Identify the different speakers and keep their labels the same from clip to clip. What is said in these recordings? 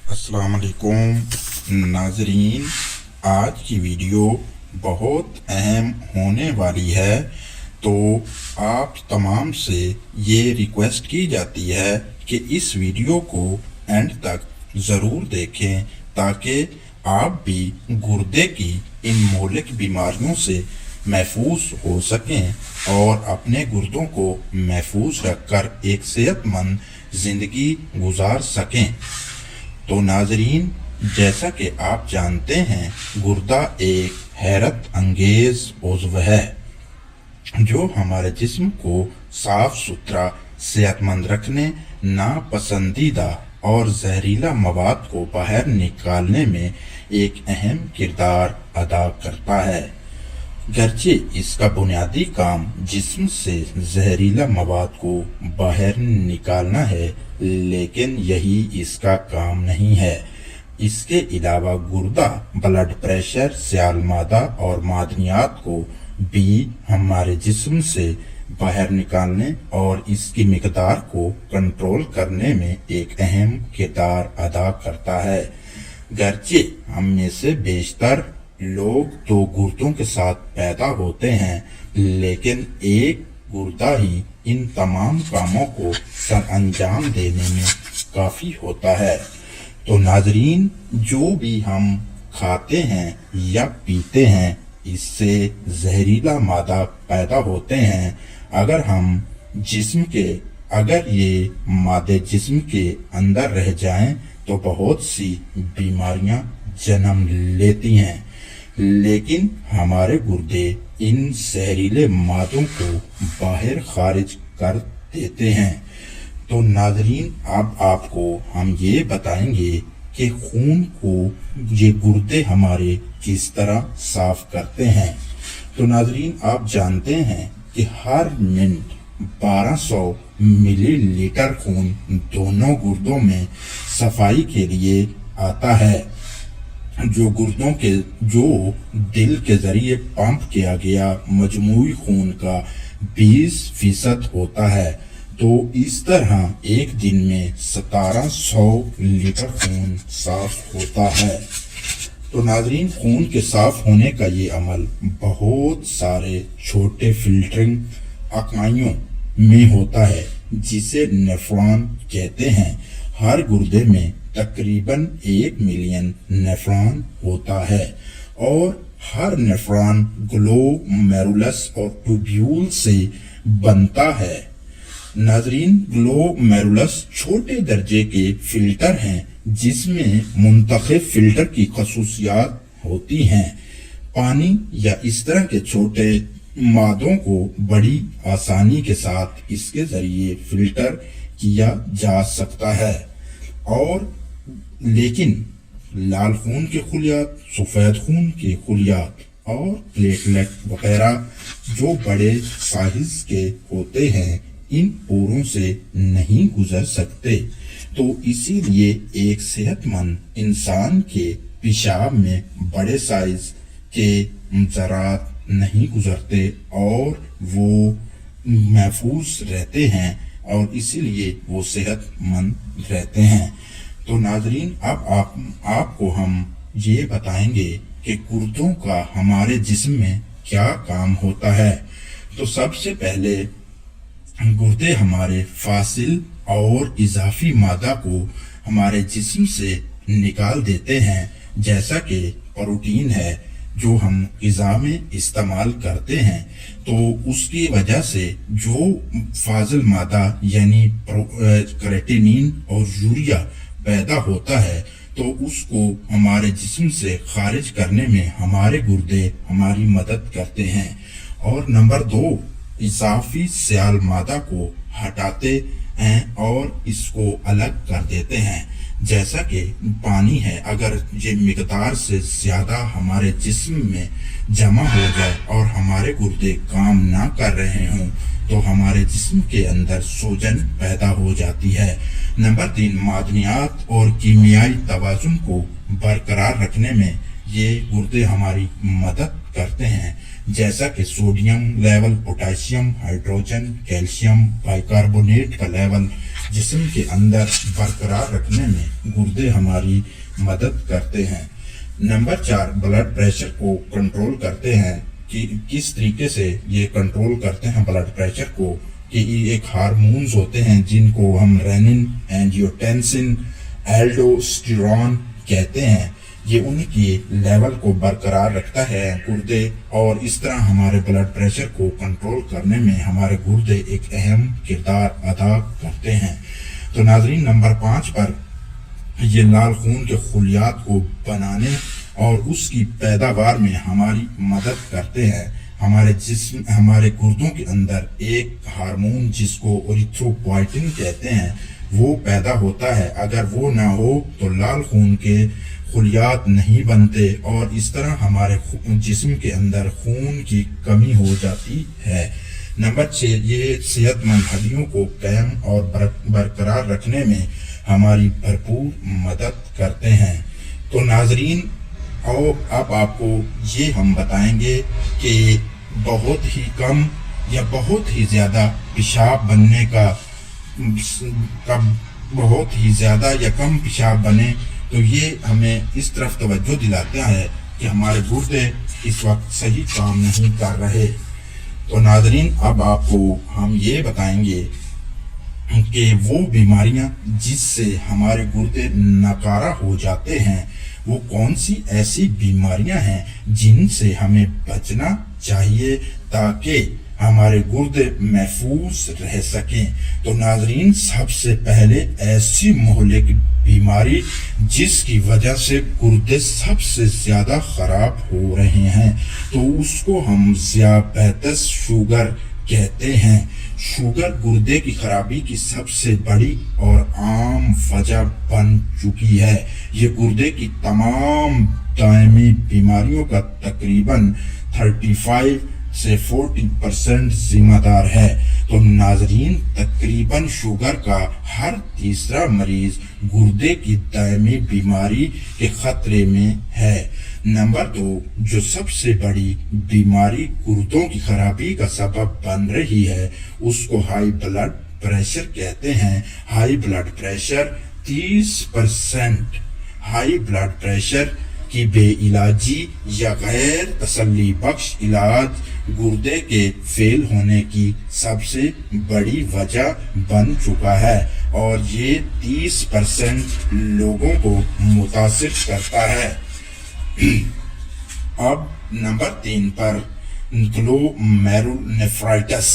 Speaker 1: السلام علیکم ناظرین، آج کی ویڈیو بہت اہم ہونے والی ہے، تو آپ تمام سے یہ ریکویسٹ کی جاتی ہے کہ اس ویڈیو کو اینڈ تک ضرور دیکھیں تاکہ آپ بھی گردے کی ان مہلک بیماریوں سے محفوظ ہو سکیں اور اپنے گردوں کو محفوظ رکھ کر ایک صحت مند زندگی گزار سکیں۔ تو ناظرین، جیسا کہ آپ جانتے ہیں، گردہ ایک حیرت انگیز عضو ہے جو ہمارے جسم کو صاف ستھرا، صحت مند رکھنے، ناپسندیدہ اور زہریلا مواد کو باہر نکالنے میں ایک اہم کردار ادا کرتا ہے۔ گرچہ اس کا بنیادی کام جسم سے زہریلا مواد کو باہر نکالنا ہے، لیکن یہی اس کا کام نہیں ہے۔ اس کے علاوہ گردہ بلڈ پریشر، سیال مادہ اور معدنیات کو بھی ہمارے جسم سے باہر نکالنے اور اس کی مقدار کو کنٹرول کرنے میں ایک اہم کردار ادا کرتا ہے۔ گرچہ ہم میں سے بیشتر لوگ تو گردوں کے ساتھ پیدا ہوتے ہیں، لیکن ایک گردہ ہی ان تمام کاموں کو سر انجام دینے میں کافی ہوتا ہے۔ تو ناظرین، جو بھی ہم کھاتے ہیں یا پیتے ہیں، اس سے زہریلا مادہ پیدا ہوتے ہیں۔ اگر یہ مادے جسم کے اندر رہ جائیں تو بہت سی بیماریاں جنم لیتی ہیں، لیکن ہمارے گردے ان زہریلے مادوں کو باہر خارج کر دیتے ہیں۔ تو ناظرین، اب آپ کو ہم یہ بتائیں گے کہ خون کو یہ گردے ہمارے کس طرح صاف کرتے ہیں۔ تو ناظرین، آپ جانتے ہیں کہ ہر منٹ 1200 ملی لیٹر خون دونوں گردوں میں صفائی کے لیے آتا ہے، جو دل کے ذریعے پمپ کیا گیا مجموعی خون کا 20% ہوتا ہے۔ تو اس طرح ایک دن میں 1700 لیٹر خون صاف ہوتا ہے۔ تو ناظرین، خون کے صاف ہونے کا یہ عمل بہت سارے چھوٹے فلٹرنگ اکائیوں میں ہوتا ہے، جسے نیفرون کہتے ہیں۔ ہر گردے میں تقریباً 1 ملین نیفرون ہوتا ہے، اور ہر نیفرون گلومیرولس اور ٹیوبیول سے بنتا ہے۔ ناظرین، گلومیرولس چھوٹے درجے کے فلٹر ہیں جس میں منتخب فلٹر کی خصوصیات ہوتی ہیں۔ پانی یا اس طرح کے چھوٹے مادوں کو بڑی آسانی کے ساتھ اس کے ذریعے فلٹر کیا جا سکتا ہے، لیکن لال خون کے خلیات، سفید خون کے خلیات اور پلیٹلیٹ وغیرہ جو بڑے سائز کے ہوتے ہیں، ان پوروں سے نہیں گزر سکتے۔ تو اسی لیے ایک صحت مند انسان کے پیشاب میں بڑے سائز کے ذرات نہیں گزرتے اور وہ محفوظ رہتے ہیں، اور اسی لیے وہ صحت مند رہتے ہیں۔ تو ناظرین، اب آپ کو ہم یہ بتائیں گے کہ گردوں کا ہمارے جسم میں کیا کام ہوتا ہے۔ تو سب سے پہلے گردے ہمارے فاضل اور اضافی مادہ کو ہمارے جسم سے نکال دیتے ہیں، جیسا کہ پروٹین ہے جو ہم غذا میں استعمال کرتے ہیں۔ تو اس کی وجہ سے جو فاضل مادہ یعنی کریٹینین اور یوریا پیدا ہوتا ہے، تو اس کو ہمارے جسم سے خارج کرنے میں ہمارے گردے ہماری مدد کرتے ہیں۔ اور نمبر 2، اضافی سیال مادہ کو ہٹاتے ہیں اور اس کو الگ کر دیتے ہیں۔ جیسا کہ پانی ہے، اگر یہ مقدار سے زیادہ ہمارے جسم میں جمع ہو جائے اور ہمارے گردے کام نہ کر رہے ہوں تو ہمارے جسم کے اندر سوجن پیدا ہو جاتی ہے۔ نمبر 3، معدنیات اور کیمیائی توازن کو برقرار رکھنے میں یہ گردے ہماری مدد کرتے ہیں، جیسا کہ sodium level, potassium, hydrogen, calcium, by carbonate کا لیول، جسم کے اندر برقرار رکھنے میں گردے ہماری مدد کرتے ہیں۔ نمبر 4، بلڈ پریشر کو کنٹرول کرتے ہیں۔ کہ کس طریقے سے یہ کنٹرول کرتے ہیں بلڈ پریشر کو، کہ ایک ہارمونز ہوتے ہیں جن کو ہم رینن، اینجیوٹینسن، ایلڈوسٹیرون کہتے ہیں، یہ ان کی لیول کو برقرار رکھتا ہے گردے، اور اس طرح ہمارے بلڈ پریشر کو کنٹرول کرنے میں ہمارے گردے ایک اہم کردار ادا کرتے ہیں۔ تو ناظرین، نمبر 5 پر یہ لال خون کے خلیات کو بنانے اور اس کی پیداوار میں ہماری مدد کرتے ہیں۔ ہمارے گردوں کے اندر ایک ہارمون جس کو اریتھروپوئٹن کہتے ہیں وہ پیدا ہوتا ہے، اگر وہ نہ ہو تو لال خون کے خلیات نہیں بنتے، اور اس طرح ہمارے جسم کے اندر خون کی کمی ہو جاتی ہے۔ نمبر 6، یہ صحت مند ہڈیوں کو قائم اور برقرار رکھنے میں ہماری بھرپور مدد کرتے ہیں۔ تو ناظرین، اور اب آپ کو یہ ہم بتائیں گے کہ بہت ہی کم یا بہت ہی زیادہ پیشاب بننے کا بہت ہی زیادہ یا کم پیشاب بنے تو یہ ہمیں اس طرف توجہ دلاتا ہے کہ ہمارے گردے اس وقت صحیح کام نہیں کر رہے۔ تو ناظرین، اب آپ کو ہم یہ بتائیں گے کہ وہ بیماریاں جس سے ہمارے گردے ناکارہ ہو جاتے ہیں وہ کون سی ایسی بیماریاں ہیں جن سے ہمیں بچنا چاہیے تاکہ ہمارے گردے محفوظ رہ سکیں۔ تو ناظرین، سب سے پہلے ایسی مہلک بیماری جس کی وجہ سے گردے سب سے زیادہ خراب ہو رہے ہیں تو اس کو ہم ذیابیطس شوگر کہتے ہیں۔ شوگر گردے کی خرابی کی سب سے بڑی اور عام وجہ بن چکی ہے۔ یہ گردے کی تمام دائمی بیماریوں کا تقریباً 35 سے 40% ذمہ دار ہے۔ تو ناظرین، تقریباً شوگر کا ہر تیسرا مریض گردے کی دائمی بیماری کے خطرے میں ہے۔ نمبر 2، جو سب سے بڑی بیماری گردوں کی خرابی کا سبب بن رہی ہے اس کو ہائی بلڈ پریشر کہتے ہیں۔ High blood pressure 30%۔ High blood pressure کی بے علاجی یا غیر تسلی بخش علاج گردے کے فیل ہونے کی سب سے بڑی وجہ بن چکا ہے، اور یہ 30% لوگوں کو متاثر کرتا ہے۔ اب نمبر 3 پر گلومیرولونیفرائٹس،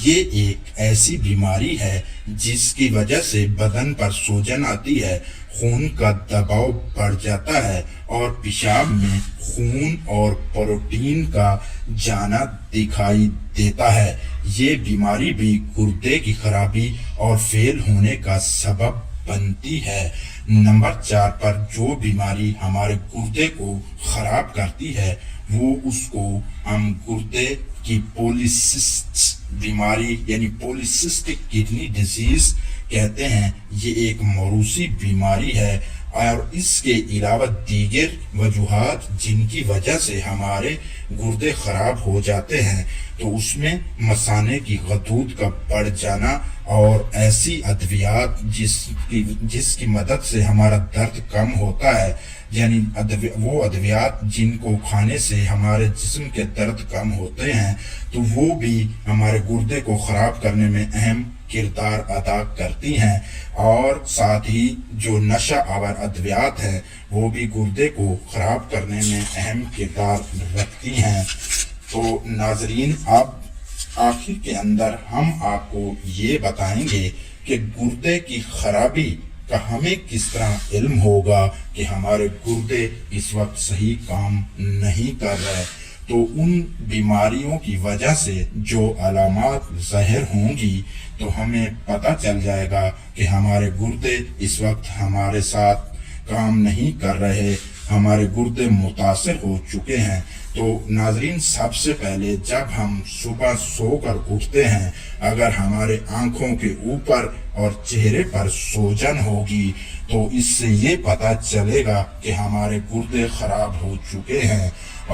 Speaker 1: یہ ایک ایسی بیماری ہے جس کی وجہ سے بدن پر سوجن آتی ہے، خون کا دباؤ بڑھ جاتا ہے اور پیشاب میں خون اور پروٹین کا جانا دکھائی دیتا ہے۔ یہ بیماری بھی گردے کی خرابی اور فیل ہونے کا سبب بنتی ہے۔ نمبر 4 پر جو بیماری ہمارے گردے کو خراب کرتی ہے وہ اس کو ہم گردے کی پولیسسٹ بیماری یعنی پولیسسٹک کڈنی ڈیزیز کہتے ہیں۔ یہ ایک موروثی بیماری ہے اور اس کے علاوہ دیگر وجوہات جن کی وجہ سے ہمارے گردے خراب ہو جاتے ہیں تو اس میں مثانے کی غدود کا بڑھ جانا اور ایسی ادویات جس کی مدد سے ہمارا درد کم ہوتا ہے، یعنی وہ ادویات جن کو کھانے سے ہمارے جسم کے درد کم ہوتے ہیں تو وہ بھی ہمارے گردے کو خراب کرنے میں اہم کردار ادا کرتی ہیں، اور ساتھ ہی جو نشہ آور ادویات ہیں وہ بھی گردے کو خراب کرنے میں اہم کردار رکھتی ہیں۔ تو ناظرین، اب آخر کے اندر ہم آپ کو یہ بتائیں گے کہ گردے کی خرابی کا ہمیں کس طرح علم ہوگا کہ ہمارے گردے اس وقت صحیح کام نہیں کر رہے۔ تو ان بیماریوں کی وجہ سے جو علامات ظاہر ہوں گی تو ہمیں پتہ چل جائے گا کہ ہمارے گردے اس وقت ہمارے ساتھ کام نہیں کر رہے، ہمارے گردے متاثر ہو چکے ہیں۔ تو ناظرین، سب سے پہلے جب ہم صبح سو کر اٹھتے ہیں اگر ہمارے آنکھوں کے اوپر اور چہرے پر سوجن ہوگی تو اس سے یہ پتہ چلے گا کہ ہمارے گردے خراب ہو چکے ہیں۔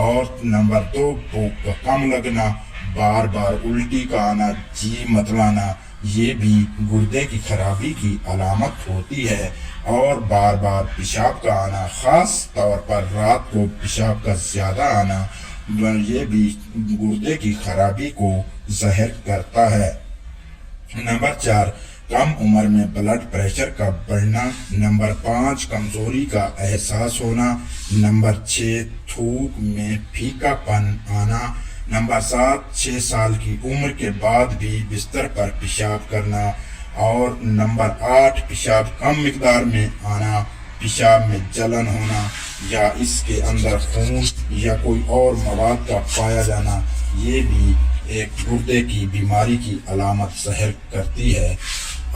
Speaker 1: اور نمبر 2، بھوک کا کم لگنا، بار بار الٹی کا آنا، جی متلانا، یہ بھی گردے کی خرابی کی علامت ہوتی ہے، اور بار بار پیشاب کا آنا، خاص طور پر رات کو پیشاب کا زیادہ آنا، یہ بھی گردے کی خرابی کو ظاہر کرتا ہے۔ نمبر 4، کم عمر میں بلڈ پریشر کا بڑھنا۔ نمبر 5، کمزوری کا احساس ہونا۔ نمبر 6، تھوک میں پھیکا پن آنا۔ نمبر 7، 6 سال کی عمر کے بعد بھی بستر پر پیشاب کرنا۔ اور نمبر 8، پیشاب کم مقدار میں آنا، پیشاب میں جلن ہونا یا اس کے اندر خون یا کوئی اور مواد کا پایا جانا، یہ بھی ایک گردے کی بیماری کی علامت ظاہر کرتی ہے۔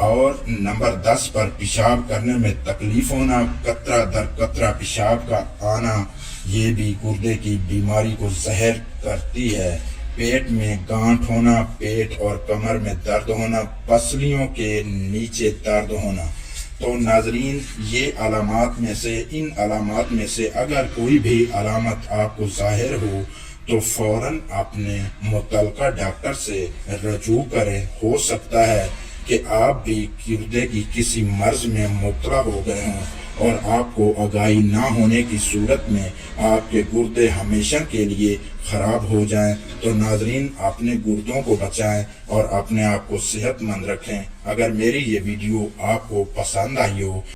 Speaker 1: اور نمبر 10 پر پیشاب کرنے میں تکلیف ہونا، قطرہ در قطرہ پیشاب کا آنا، یہ بھی گردے کی بیماری کو ظاہر کرتی ہے۔ پیٹ میں گانٹھ ہونا، پیٹ اور کمر میں درد ہونا، پسلیوں کے نیچے درد ہونا۔ تو ناظرین، ان علامات میں سے اگر کوئی بھی علامت آپ کو ظاہر ہو تو فوراً اپنے متعلقہ ڈاکٹر سے رجوع کریں۔ ہو سکتا ہے کہ آپ بھی گردے کی کسی مرض میں مبتلا ہو گئے ہوں، اور آپ کو آگاہی نہ ہونے کی صورت میں آپ کے گردے ہمیشہ کے لیے خراب ہو جائیں۔ تو ناظرین، اپنے گردوں کو بچائیں اور اپنے آپ کو صحت مند رکھیں۔ اگر میری یہ ویڈیو آپ کو پسند آئی ہو